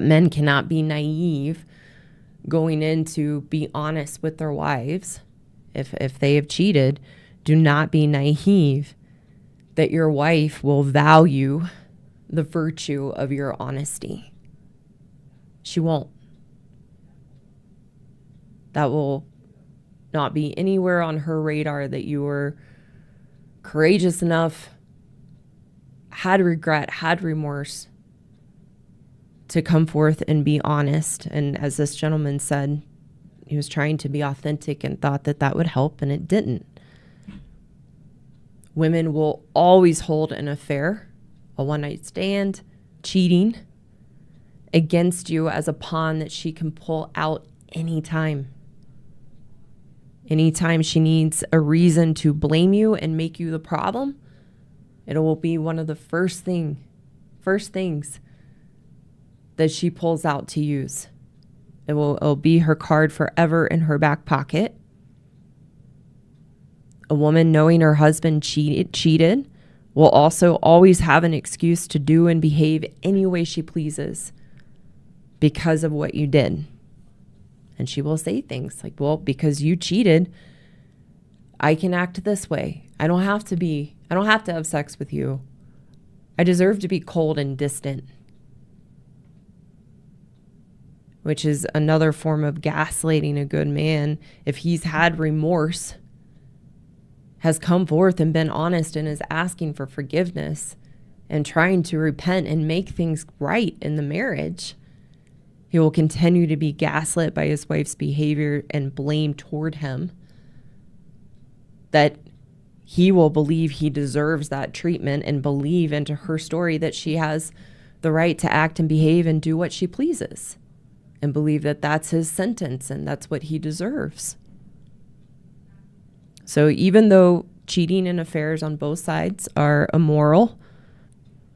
Men cannot be naive going in to be honest with their wives. If they have cheated, do not be naive that your wife will value the virtue of your honesty. She won't. That will not be anywhere on her radar that you were courageous enough, had regret, had remorse to come forth and be honest. And as this gentleman said, he was trying to be authentic and thought that that would help, and it didn't. Women will always hold an affair, a one-night stand, cheating against you as a pawn that she can pull out anytime. Anytime she needs a reason to blame you and make you the problem, it will be one of the first things that she pulls out to use. It'll be her card forever in her back pocket. A woman knowing her husband cheated will also always have an excuse to do and behave any way she pleases because of what you did. And she will say things like, well, because you cheated, I can act this way. I don't have to have sex with you. I deserve to be cold and distant. Which is another form of gaslighting a good man. If he's had remorse, has come forth and been honest and is asking for forgiveness and trying to repent and make things right in the marriage, he will continue to be gaslit by his wife's behavior and blame toward him. That he will believe he deserves that treatment and believe into her story that she has the right to act and behave and do what she pleases, and believe that that's his sentence and that's what he deserves. So even though cheating and affairs on both sides are immoral,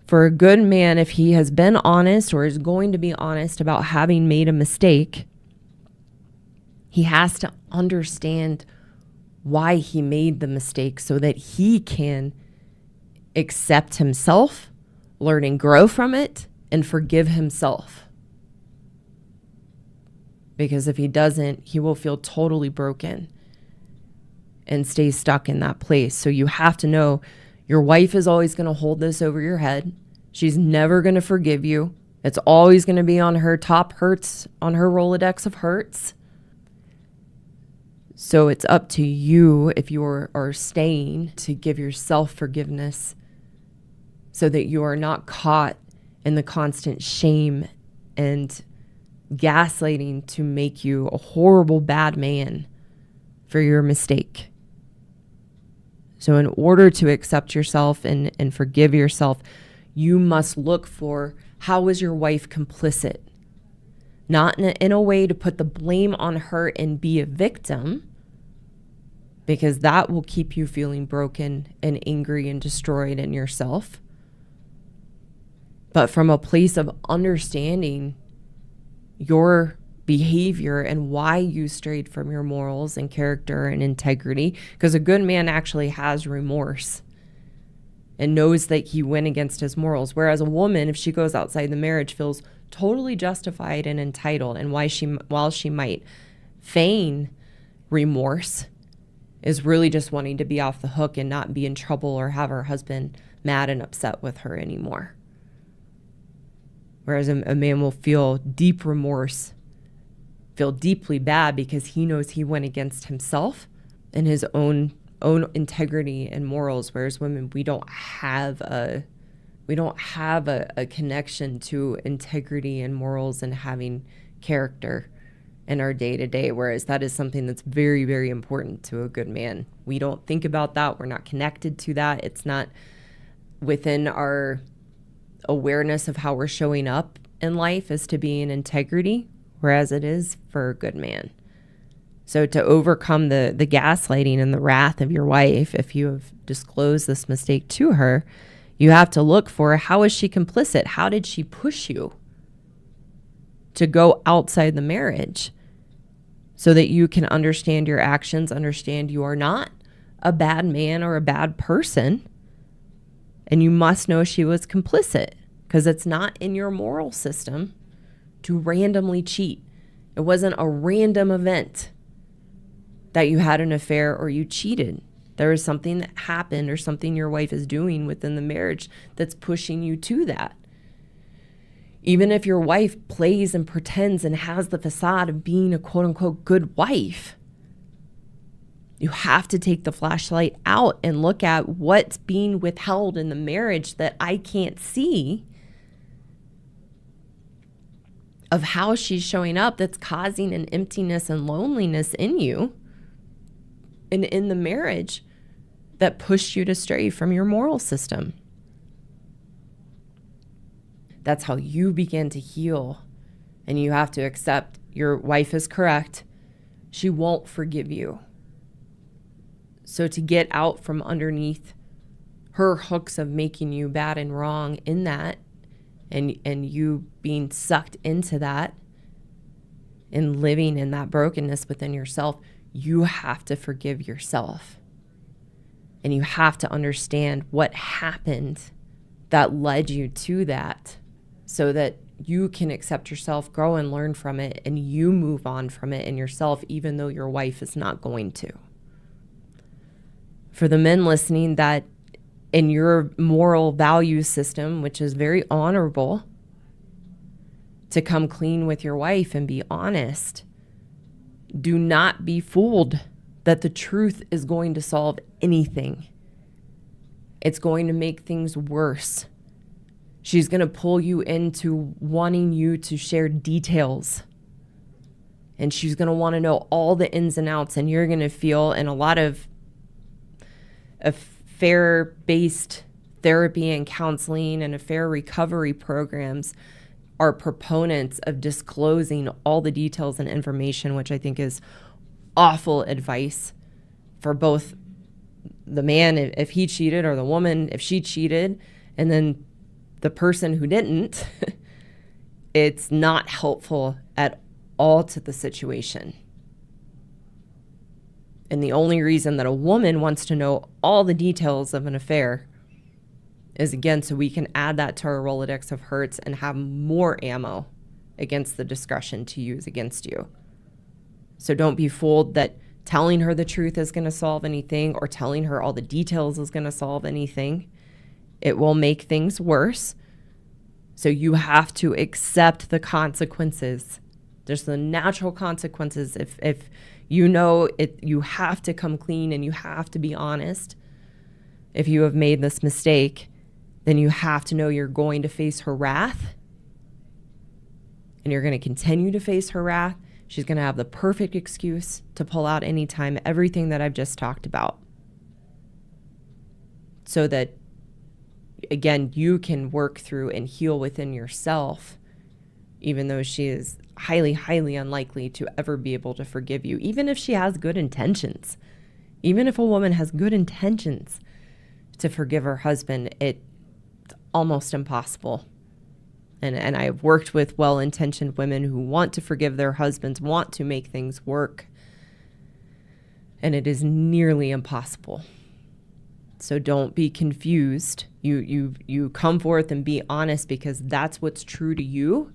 for a good man, if he has been honest or is going to be honest about having made a mistake, he has to understand why he made the mistake so that he can accept himself, learn and grow from it, and forgive himself. Because if he doesn't, he will feel totally broken and stay stuck in that place. So you have to know your wife is always going to hold this over your head. She's never going to forgive you. It's always going to be on her top hurts, on her Rolodex of hurts. So it's up to you, if you are staying, to give yourself forgiveness so that you are not caught in the constant shame and gaslighting to make you a horrible, bad man for your mistake. So in order to accept yourself and forgive yourself, you must look for, how was your wife complicit? Not in a way to put the blame on her and be a victim, because that will keep you feeling broken and angry and destroyed in yourself. But from a place of understanding your behavior and why you strayed from your morals and character and integrity, because a good man actually has remorse and knows that he went against his morals. Whereas a woman, if she goes outside the marriage, feels totally justified and entitled, and while she might feign remorse, is really just wanting to be off the hook and not be in trouble or have her husband mad and upset with her anymore. Whereas a man will feel deep remorse, feel deeply bad because he knows he went against himself and his own integrity and morals. Whereas women, we don't have a connection to integrity and morals and having character in our day-to-day, whereas that is something that's very, very important to a good man. We don't think about that. We're not connected to that. It's not within our awareness of how we're showing up in life as to be in integrity, whereas it is for a good man. So to overcome the gaslighting and the wrath of your wife, if you have disclosed this mistake to her, you have to look for, how is she complicit? How did she push you to go outside the marriage, so that you can understand your actions, understand you are not a bad man or a bad person. And you must know she was complicit, because it's not in your moral system to randomly cheat. It wasn't a random event that you had an affair or you cheated. There was something that happened or something your wife is doing within the marriage that's pushing you to that. Even if your wife plays and pretends and has the facade of being a quote unquote good wife, you have to take the flashlight out and look at what's being withheld in the marriage that I can't see of how she's showing up that's causing an emptiness and loneliness in you and in the marriage that pushed you to stray from your moral system. That's how you begin to heal. And you have to accept your wife is correct. She won't forgive you. So to get out from underneath her hooks of making you bad and wrong in that, and you being sucked into that and living in that brokenness within yourself, you have to forgive yourself. And you have to understand what happened that led you to that, so that you can accept yourself, grow and learn from it, and you move on from it in yourself, even though your wife is not going to. For the men listening, that in your moral value system, which is very honorable, to come clean with your wife and be honest, do not be fooled that the truth is going to solve anything. It's going to make things worse. She's going to pull you into wanting you to share details. And she's going to want to know all the ins and outs. And you're going to feel, in a lot of affair-based therapy and counseling and affair recovery programs, are proponents of disclosing all the details and information, which I think is awful advice for both the man if he cheated, or the woman if she cheated, and then the person who didn't. It's not helpful at all to the situation. And the only reason that a woman wants to know all the details of an affair is, again, so we can add that to our Rolodex of hurts and have more ammo against the discretion to use against you. So don't be fooled that telling her the truth is going to solve anything, or telling her all the details is going to solve anything. It will make things worse. So you have to accept the consequences. There's the natural consequences. If you know it, you have to come clean and you have to be honest. If you have made this mistake, then you have to know you're going to face her wrath. And you're going to continue to face her wrath. She's going to have the perfect excuse to pull out anytime, everything that I've just talked about. So that, again, you can work through and heal within yourself, even though she is highly, highly unlikely to ever be able to forgive you, even if she has good intentions. Even if a woman has good intentions to forgive her husband, it's almost impossible. And I've worked with well-intentioned women who want to forgive their husbands, want to make things work, and it is nearly impossible. So don't be confused. You come forth and be honest, because that's what's true to you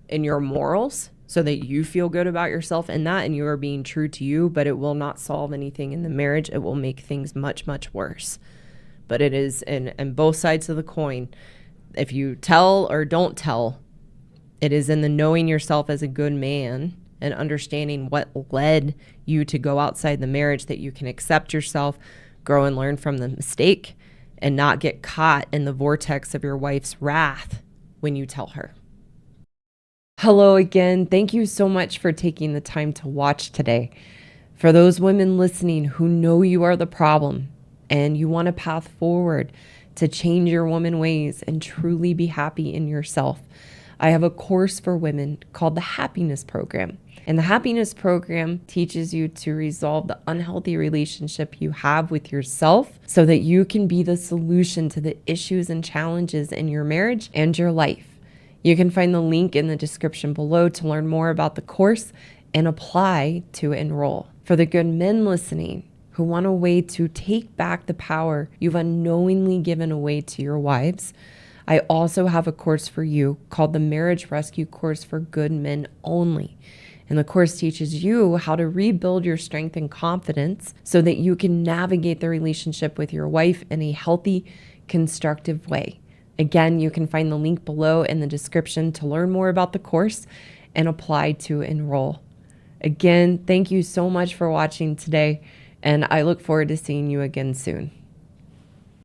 in your morals, so that you feel good about yourself in that, and you are being true to you. But it will not solve anything in the marriage. It will make things much, much worse. But it is, and both sides of the coin, if you tell or don't tell, it is in the knowing yourself as a good man and understanding what led you to go outside the marriage that you can accept yourself, grow and learn from the mistake, and not get caught in the vortex of your wife's wrath when you tell her. Hello again. Thank you so much for taking the time to watch today. For those women listening who know you are the problem and you want a path forward to change your woman ways and truly be happy in yourself, I have a course for women called the Happiness Program. And the Happiness Program teaches you to resolve the unhealthy relationship you have with yourself, so that you can be the solution to the issues and challenges in your marriage and your life. You can find the link in the description below to learn more about the course and apply to enroll. For the good men listening who want a way to take back the power you've unknowingly given away to your wives, I also have a course for you called the Marriage Rescue Course for Good Men Only. And the course teaches you how to rebuild your strength and confidence so that you can navigate the relationship with your wife in a healthy, constructive way. Again, you can find the link below in the description to learn more about the course and apply to enroll. Again, thank you so much for watching today, and I look forward to seeing you again soon.